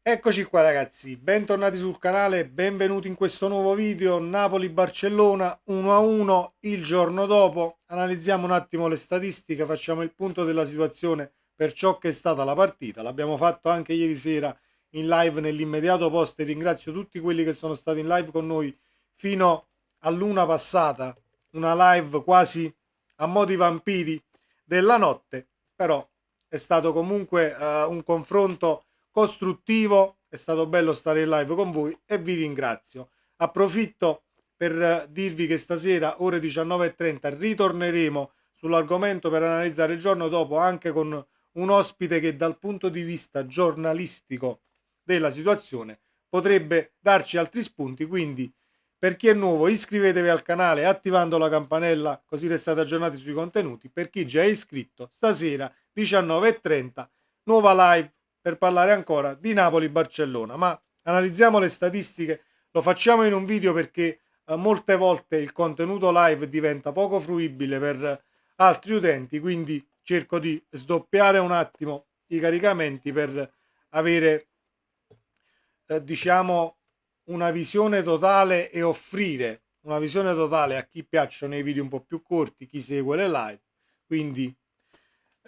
Eccoci qua ragazzi, bentornati sul canale, benvenuti in questo nuovo video. Napoli-Barcellona 1-1 il giorno dopo. Analizziamo un attimo le statistiche, facciamo il punto della situazione per ciò che è stata la partita. L'abbiamo fatto anche ieri sera in live nell'immediato post e ringrazio tutti quelli che sono stati in live con noi fino all'una passata, una live quasi a mo' di vampiri della notte, però è stato comunque un confronto costruttivo, è stato bello stare in live con voi e vi ringrazio. Approfitto per dirvi che stasera ore 19:30 ritorneremo sull'argomento per analizzare il giorno dopo anche con un ospite che dal punto di vista giornalistico della situazione potrebbe darci altri spunti, quindi per chi è nuovo iscrivetevi al canale attivando la campanella così restate aggiornati sui contenuti. Per chi già è iscritto, stasera 19:30 nuova live per parlare ancora di Napoli-Barcellona. Ma analizziamo le statistiche, lo facciamo in un video perché molte volte il contenuto live diventa poco fruibile per altri utenti, quindi cerco di sdoppiare un attimo i caricamenti per avere diciamo una visione totale e offrire una visione totale a chi piacciono i video un po' più corti, chi segue le live. Quindi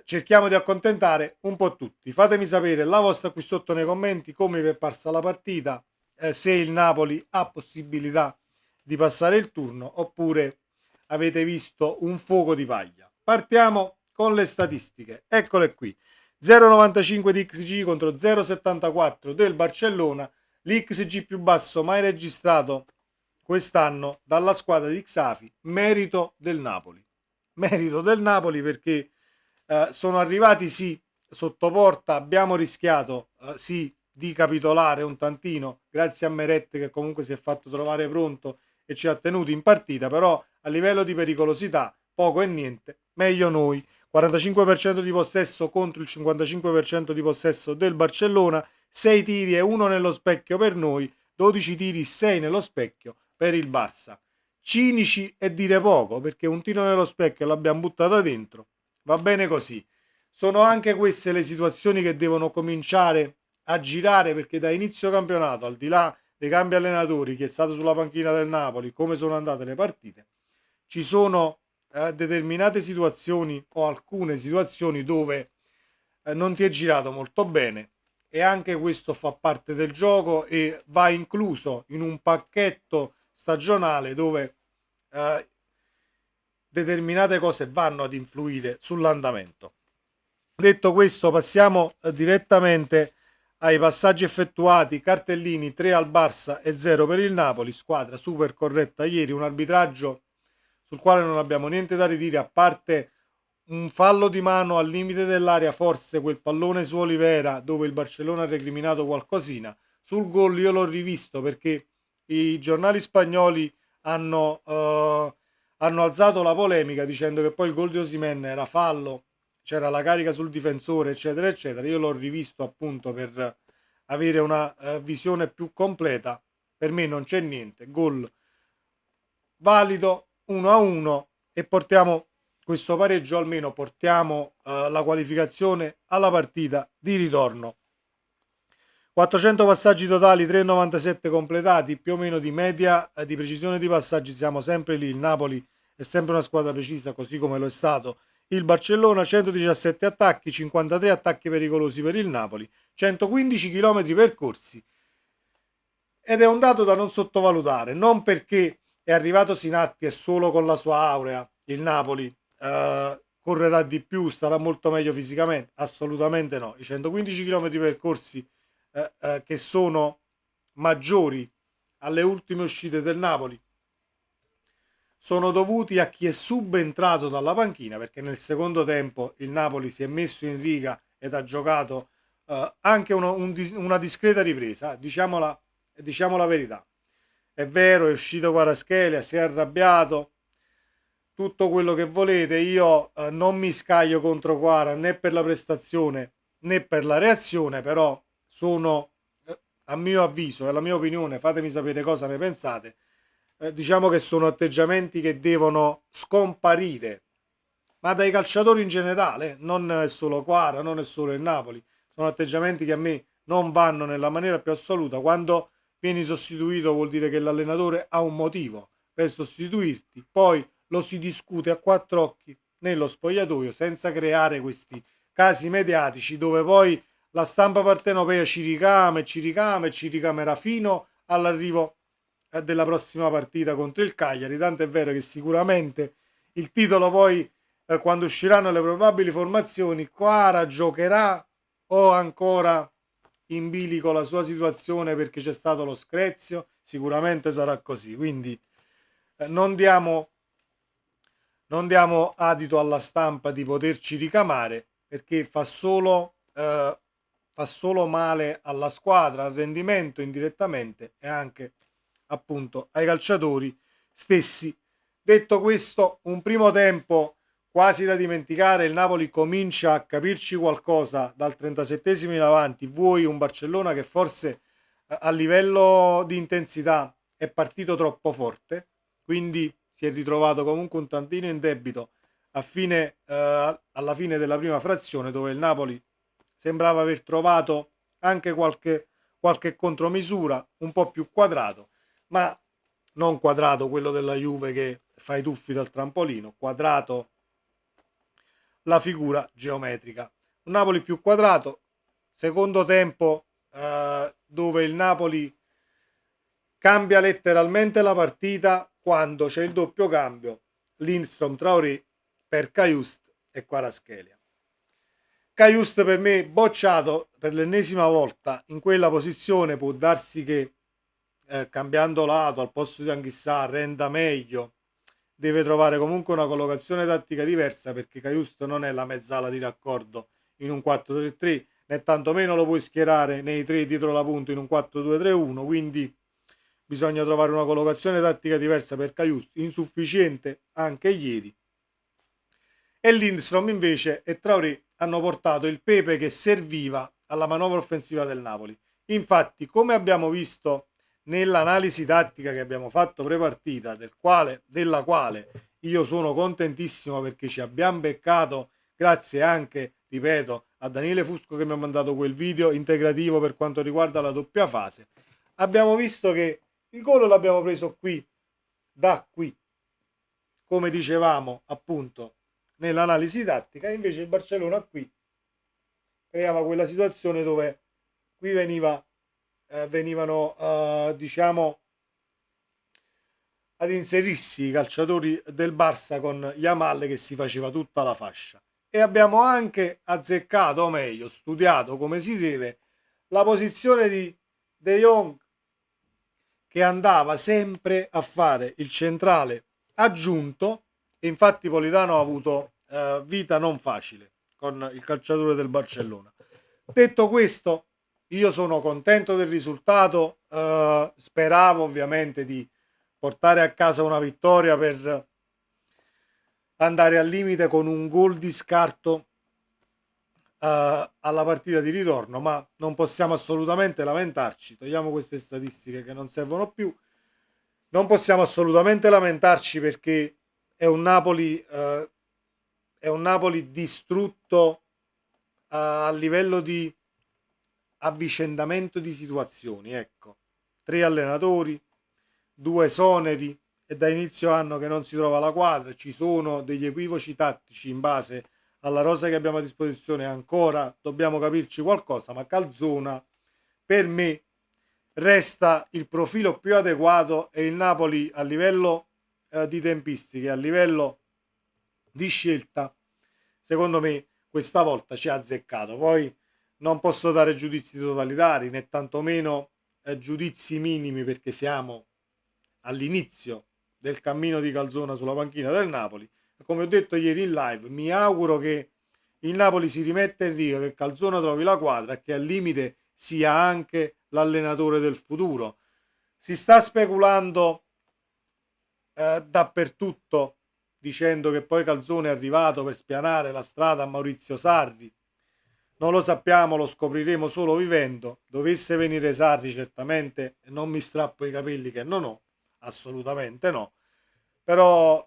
cerchiamo di accontentare un po' tutti. Fatemi sapere la vostra qui sotto nei commenti come vi è parsa la partita, se il Napoli ha possibilità di passare il turno oppure avete visto un fuoco di paglia. Partiamo con le statistiche. Eccole qui. 0,95 di XG contro 0,74 del Barcellona, l'XG più basso mai registrato quest'anno dalla squadra di Xavi, merito del Napoli. Merito del Napoli perché sono arrivati sì sotto porta, abbiamo rischiato sì di capitolare un tantino grazie a Meret che comunque si è fatto trovare pronto e ci ha tenuti in partita, però a livello di pericolosità poco e niente, meglio noi. 45% di possesso contro il 55% di possesso del Barcellona, 6 tiri e 1 nello specchio per noi, 12 tiri, 6 nello specchio per il Barça. Cinici è dire poco, perché un tiro nello specchio l'abbiamo buttata dentro, va bene così. Sono anche queste le situazioni che devono cominciare a girare, perché da inizio campionato, al di là dei cambi allenatori, chi è stato sulla panchina del Napoli, come sono andate le partite, ci sono determinate situazioni o alcune situazioni dove non ti è girato molto bene e anche questo fa parte del gioco e va incluso in un pacchetto stagionale dove eh, determinate cose vanno ad influire sull'andamento. Detto questo, passiamo direttamente ai passaggi effettuati. Cartellini 3 al Barça e 0 per il Napoli, squadra super corretta ieri, un arbitraggio sul quale non abbiamo niente da ridire a parte un fallo di mano al limite dell'area, forse quel pallone su Olivera dove il Barcellona ha recriminato qualcosina. Sul gol io l'ho rivisto perché i giornali spagnoli hanno alzato la polemica dicendo che poi il gol di Osimhen era fallo, c'era la carica sul difensore, eccetera, eccetera. Io l'ho rivisto appunto per avere una visione più completa. Per me non c'è niente, gol valido 1-1 e portiamo questo pareggio, almeno portiamo la qualificazione alla partita di ritorno. 400 passaggi totali, 3,97 completati, più o meno di media di precisione di passaggi, siamo sempre lì. Il Napoli è sempre una squadra precisa, così come lo è stato il Barcellona. 117 attacchi, 53 attacchi pericolosi per il Napoli, 115 km percorsi. Ed è un dato da non sottovalutare, non perché è arrivato Sinatti e solo con la sua aurea il Napoli correrà di più, starà molto meglio fisicamente, assolutamente no. I 115 km percorsi che sono maggiori alle ultime uscite del Napoli sono dovuti a chi è subentrato dalla panchina, perché nel secondo tempo il Napoli si è messo in riga ed ha giocato anche una discreta ripresa, diciamo la verità. È vero, è uscito Kvaratskhelia, si è arrabbiato, tutto quello che volete. Io non mi scaglio contro Quara né per la prestazione né per la reazione, però sono, a mio avviso e la mia opinione, fatemi sapere cosa ne pensate, diciamo che sono atteggiamenti che devono scomparire, ma dai calciatori in generale, non è solo Quara, non è solo il Napoli, sono atteggiamenti che a me non vanno nella maniera più assoluta. Quando vieni sostituito vuol dire che l'allenatore ha un motivo per sostituirti, poi lo si discute a quattro occhi nello spogliatoio senza creare questi casi mediatici dove poi la stampa partenopea ci ricama e ci ricama e ci ricamerà fino all'arrivo della prossima partita contro il Cagliari. Tanto è vero che sicuramente il titolo poi, quando usciranno le probabili formazioni, Quara giocherà o ancora in bilico la sua situazione perché c'è stato lo screzio? Sicuramente sarà così. Quindi non diamo adito alla stampa di poterci ricamare perché fa solo male alla squadra, al rendimento indirettamente e anche appunto ai calciatori stessi. Detto questo, un primo tempo quasi da dimenticare, il Napoli comincia a capirci qualcosa dal 37esimo in avanti, vuoi un Barcellona che forse a livello di intensità è partito troppo forte, quindi si è ritrovato comunque un tantino in debito alla fine della prima frazione, dove il Napoli sembrava aver trovato anche qualche contromisura un po' più quadrato, ma non quadrato quello della Juve che fa i tuffi dal trampolino, quadrato la figura geometrica. Un Napoli più quadrato, secondo tempo dove il Napoli cambia letteralmente la partita quando c'è il doppio cambio Lindstrom Traoré per Cajuste e Kvaratskhelia. Cajuste per me bocciato per l'ennesima volta in quella posizione, può darsi che cambiando lato al posto di Anghissà renda meglio, deve trovare comunque una collocazione tattica diversa perché Cajuste non è la mezzala di raccordo in un 4-3-3 né tantomeno lo puoi schierare nei tre dietro la punta in un 4-2-3-1, quindi bisogna trovare una collocazione tattica diversa per Cajuste, insufficiente anche ieri. E Lindstrom invece e Traoré hanno portato il pepe che serviva alla manovra offensiva del Napoli. Infatti, come abbiamo visto nell'analisi tattica che abbiamo fatto pre-partita, della quale io sono contentissimo perché ci abbiamo beccato, grazie anche, ripeto, a Daniele Fusco che mi ha mandato quel video integrativo per quanto riguarda la doppia fase, abbiamo visto che il gol l'abbiamo preso da qui, come dicevamo appunto nell'analisi tattica, e invece il Barcellona qui creava quella situazione dove qui venivano diciamo ad inserirsi i calciatori del Barça con Yamal che si faceva tutta la fascia, e abbiamo anche azzeccato, o meglio studiato come si deve, la posizione di De Jong che andava sempre a fare il centrale aggiunto, e infatti Politano ha avuto vita non facile con il calciatore del Barcellona. Detto questo, io sono contento del risultato, speravo ovviamente di portare a casa una vittoria per andare al limite con un gol di scarto alla partita di ritorno, ma non possiamo assolutamente lamentarci. Togliamo queste statistiche che non servono più. Non possiamo assolutamente lamentarci perché è un Napoli distrutto a livello di avvicendamento di situazioni. Ecco, 3 allenatori, 2 esoneri, e da inizio anno che non si trova la quadra. Ci sono degli equivoci tattici in base alla rosa che abbiamo a disposizione, ancora dobbiamo capirci qualcosa, ma Calzona per me resta il profilo più adeguato, e il Napoli a livello di tempistiche, a livello di scelta, secondo me questa volta ci ha azzeccato. Poi non posso dare giudizi totalitari né tantomeno giudizi minimi perché siamo all'inizio del cammino di Calzona sulla panchina del Napoli. Come ho detto ieri in live, mi auguro che il Napoli si rimetta in riga, che Calzona trovi la quadra e che al limite sia anche l'allenatore del futuro. Si sta speculando dappertutto dicendo che poi Calzone è arrivato per spianare la strada a Maurizio Sarri. Non lo sappiamo, lo scopriremo solo vivendo. Dovesse venire Sarri, certamente non mi strappo i capelli che non ho, assolutamente no. Però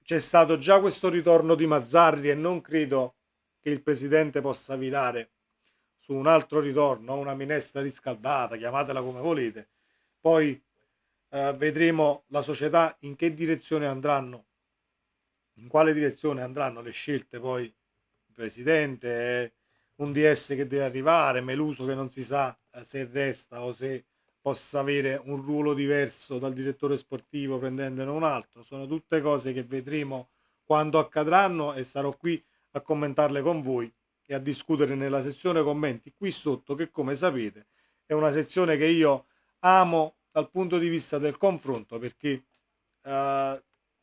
c'è stato già questo ritorno di Mazzarri e non credo che il presidente possa virare su un altro ritorno, una minestra riscaldata, chiamatela come volete. Poi vedremo la società in che direzione andranno, in quale direzione andranno le scelte poi, il presidente, un DS che deve arrivare, Meluso che non si sa se resta o se possa avere un ruolo diverso dal direttore sportivo prendendone un altro. Sono tutte cose che vedremo quando accadranno e sarò qui a commentarle con voi e a discutere nella sezione commenti qui sotto, che come sapete è una sezione che io amo dal punto di vista del confronto, perché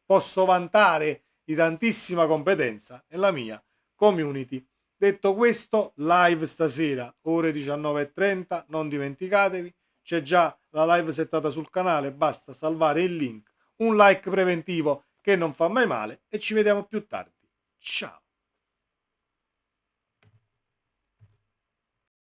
posso vantare di tantissima competenza nella mia community. Detto questo, live stasera ore 19:30, non dimenticatevi, c'è già la live settata sul canale, basta salvare il link, un like preventivo che non fa mai male e ci vediamo più tardi. Ciao!